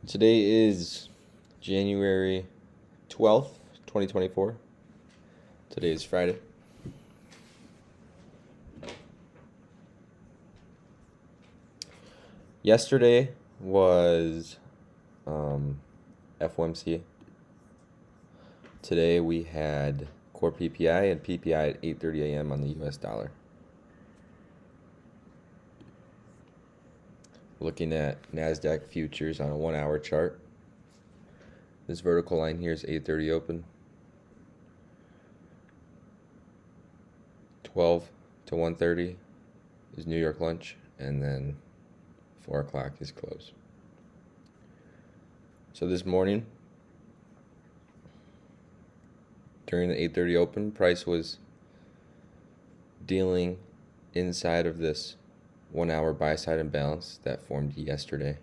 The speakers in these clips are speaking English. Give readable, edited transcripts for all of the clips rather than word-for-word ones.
Today is January 12th, 2024. Today is Friday. Yesterday was FOMC. Today we had core PPI and PPI at 8:30 a.m. on the US dollar. Looking at NASDAQ futures on a 1-hour chart. This vertical line here is 8:30 open. 12 to 1:30 is New York lunch, and then 4 o'clock is close. So this morning, during the 8:30 open, price was dealing inside of this 1-hour buy-side imbalance that formed yesterday.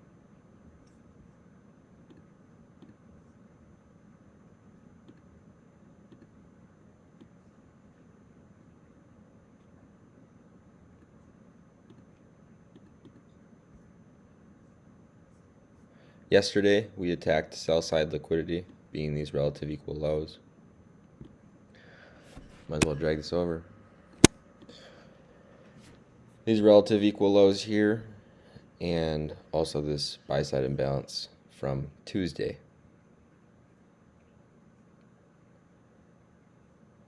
Yesterday, we attacked sell-side liquidity, being these relative equal lows. Might as well drag this over. These relative equal lows here, and also this buy-side imbalance from Tuesday.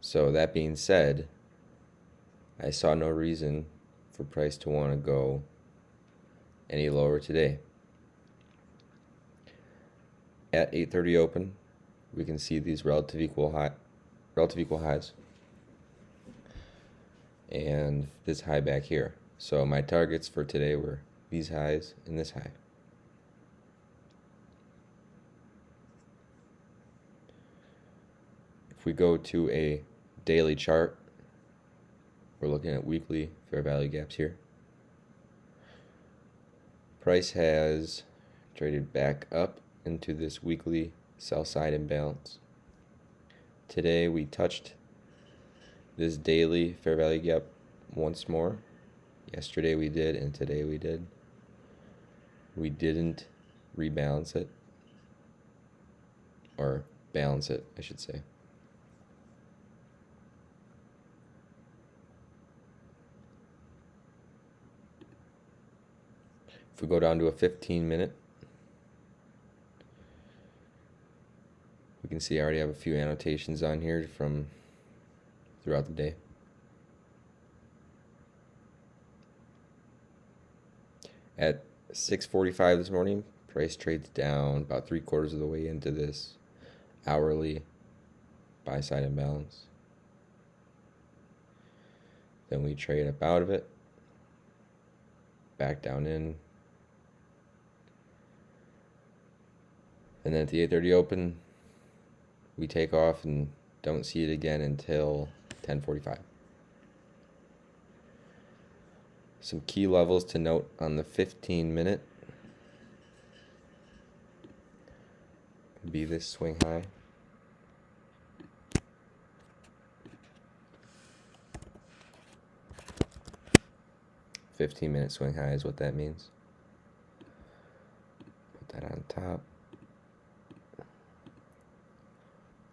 So that being said, I saw no reason for price to want to go any lower today. At 8:30 open, we can see these relative equal highs, and this high back here. So my targets for today were these highs and this high. If we go to a daily chart, we're looking at weekly fair value gaps here. Price has traded back up into this weekly sell side imbalance. Today we touched this daily fair value gap once more. Yesterday we did, and today we did. We didn't rebalance it, or balance it, I should say. If we go down to a 15-minute, we can see I already have a few annotations on here from throughout the day. At 6:45 this morning, price trades down about 3/4 of the way into this hourly buy-side imbalance. Then we trade up out of it, back down in, and then at the 8:30 open, we take off and don't see it again until 10:45. Some key levels to note on the 15-minute would be this swing high. "15-minute swing high" is what that means. Put that on top.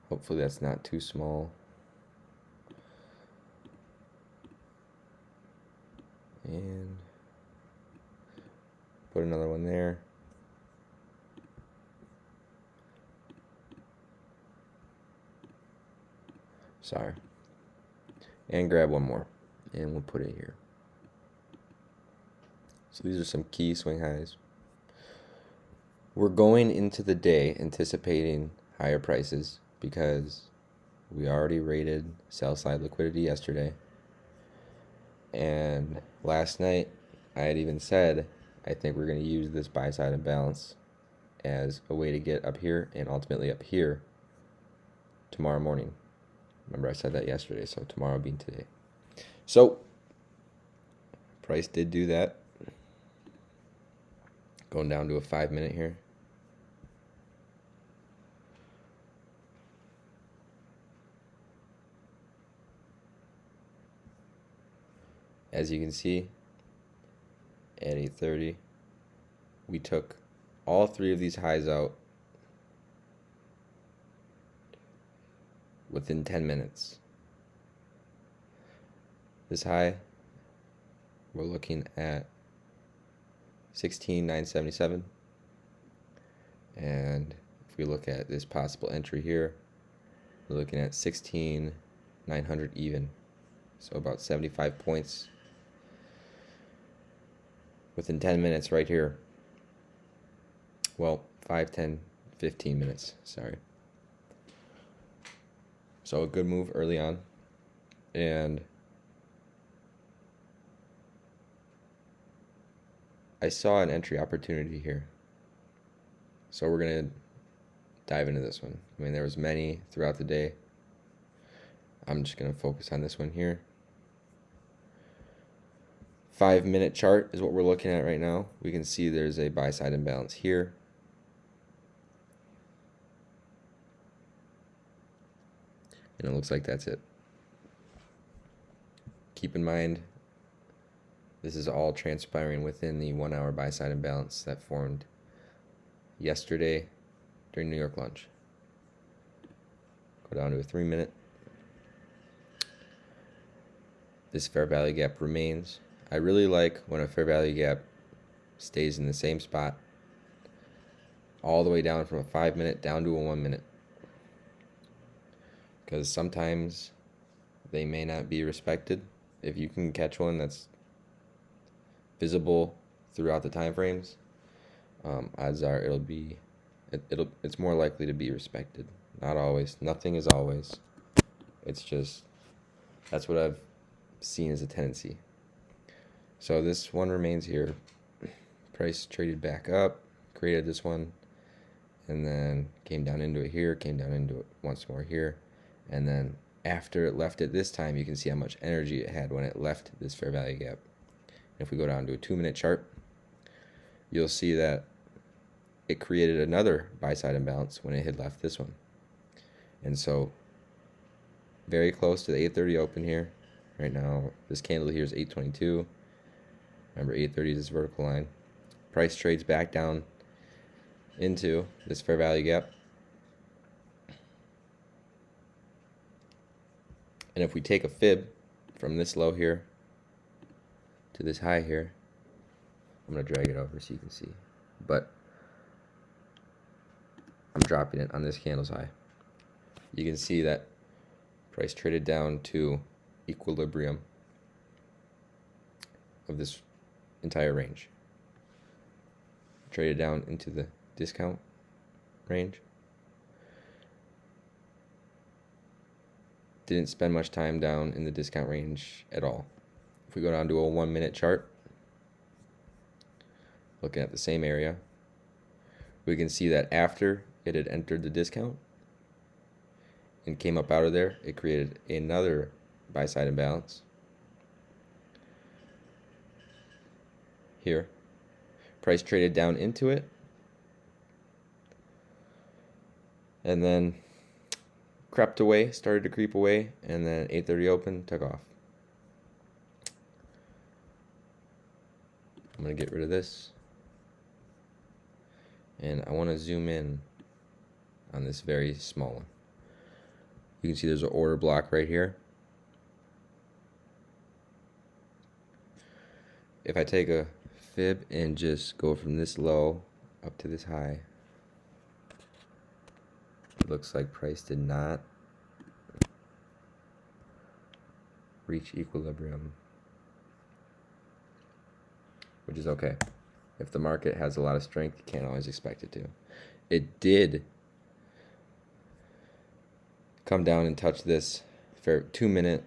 Hopefully that's not too small. And put another one there. Sorry. And grab one more, and we'll put it here. So these are some key swing highs. We're going into the day anticipating higher prices because we already rated sell side liquidity yesterday. And last night, I had even said, I think we're going to use this buy side imbalance as a way to get up here and ultimately up here tomorrow morning. Remember, I said that yesterday, so tomorrow being today. So, price did do that. Going down to a 5-minute here. As you can see, at 8:30, we took all three of these highs out within 10 minutes. This high, we're looking at 16,977. And if we look at this possible entry here, we're looking at 16,900 even. So about 75 points within 10 minutes right here. Well, 5, 10, 15 minutes, sorry. So a good move early on. And I saw an entry opportunity here. So we're going to dive into this one. I mean, there was many throughout the day. I'm just going to focus on this one here. 5-minute chart is what we're looking at right now. We can see there's a buy side imbalance here. And it looks like that's it. Keep in mind, this is all transpiring within the 1 hour buy side imbalance that formed yesterday during New York lunch. Go down to a 3-minute. This fair value gap remains. I really like when a fair value gap stays in the same spot all the way down from a 5-minute down to a 1-minute. Because sometimes they may not be respected. If you can catch one that's visible throughout the time frames, odds are it's more likely to be respected. Not always. Nothing is always. It's just, that's what I've seen as a tendency. So this one remains here. Price traded back up, created this one, and then came down into it here, came down into it once more here, and then after it left it this time, you can see how much energy it had when it left this fair value gap. If we go down to a 2-minute chart, you'll see that it created another buy side imbalance when it had left this one. And so very close to the 8:30 open here. Right now, this candle here is 8:22. Remember, 8:30 is this vertical line. Price trades back down into this fair value gap. And if we take a fib from this low here to this high here, I'm going to drag it over so you can see. But I'm dropping it on this candle's high. You can see that price traded down to equilibrium of this entire range. Traded down into the discount range. Didn't spend much time down in the discount range at all. If we go down to a 1-minute chart, looking at the same area, we can see that after it had entered the discount and came up out of there, it created another buy side imbalance here. Price traded down into it, and then crept away, started to creep away, and then 8:30 open, took off. I'm going to get rid of this, and I want to zoom in on this very small one. You can see there's an order block right here. If I take a fib and just go from this low up to this high, it looks like price did not reach equilibrium, which is okay. If the market has a lot of strength, you can't always expect it to. It did come down and touch this 2-minute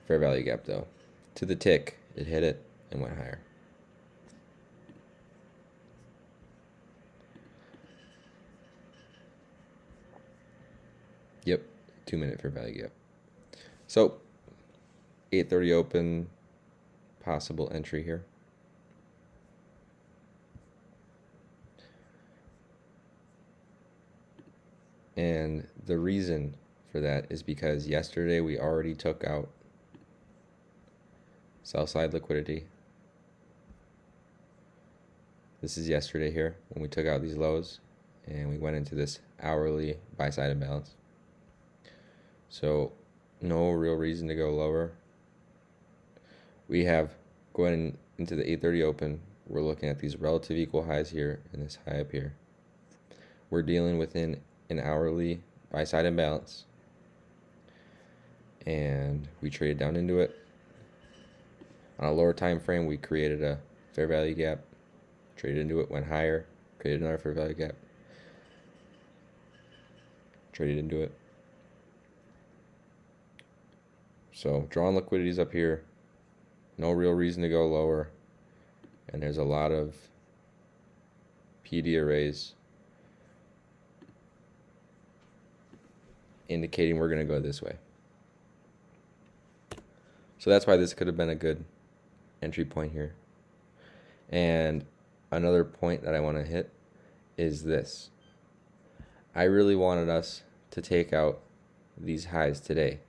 fair value gap though. To the tick, it hit it and went higher. Yep, 2-minute fair value gap. So 8:30 open, possible entry here. And the reason for that is because yesterday we already took out sell side liquidity. This is yesterday here when we took out these lows and we went into this hourly buy side imbalance. So no real reason to go lower. We have going into the 8:30 open, we're looking at these relative equal highs here and this high up here. We're dealing within an hourly buy side imbalance, and we traded down into it. On a lower time frame, we created a fair value gap, traded into it, went higher, created another fair value gap, traded into it. So drawing liquidities up here, no real reason to go lower, and there's a lot of PD arrays indicating we're going to go this way. So that's why this could have been a good entry point here. And another point that I want to hit is this. I really wanted us to take out these highs today.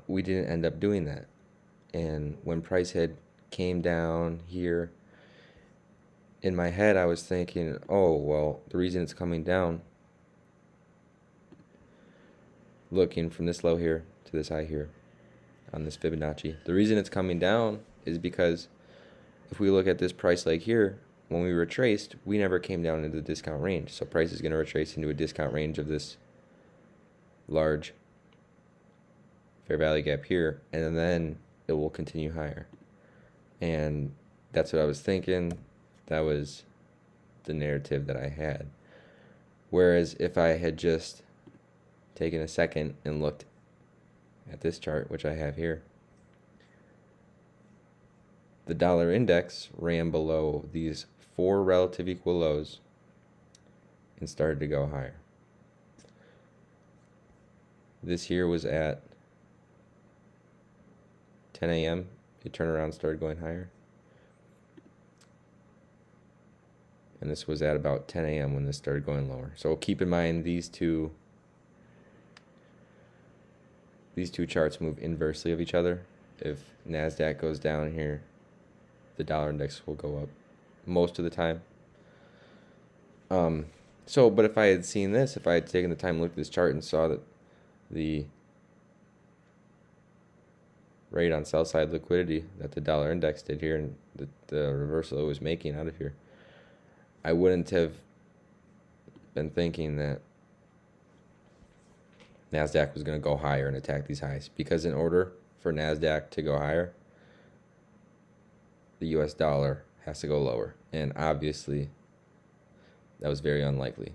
We didn't end up doing that. And when price had came down here, in my head I was thinking, oh, well, the reason it's coming down, looking from this low here to this high here on this Fibonacci, the reason it's coming down is because if we look at this price leg here, when we retraced, we never came down into the discount range. So price is going to retrace into a discount range of this large fair value gap here, and then it will continue higher. And that's what I was thinking. That was the narrative that I had. Whereas if I had just taken a second and looked at this chart, which I have here, the dollar index ran below these 4 relative equal lows and started to go higher. This here was at 10 a.m. It turned around and started going higher. And this was at about 10 a.m. when this started going lower. So keep in mind these two charts move inversely of each other. If NASDAQ goes down here, the dollar index will go up most of the time. But if I had seen this, if I had taken the time to look at this chart and saw that the rate on sell side liquidity that the dollar index did here and the reversal it was making out of here, I wouldn't have been thinking that NASDAQ was going to go higher and attack these highs, because in order for NASDAQ to go higher, the US dollar has to go lower, and obviously that was very unlikely.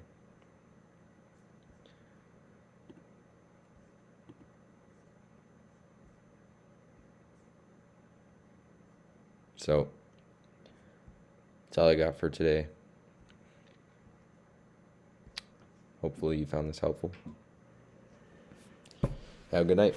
So that's all I got for today. Hopefully you found this helpful. Have a good night.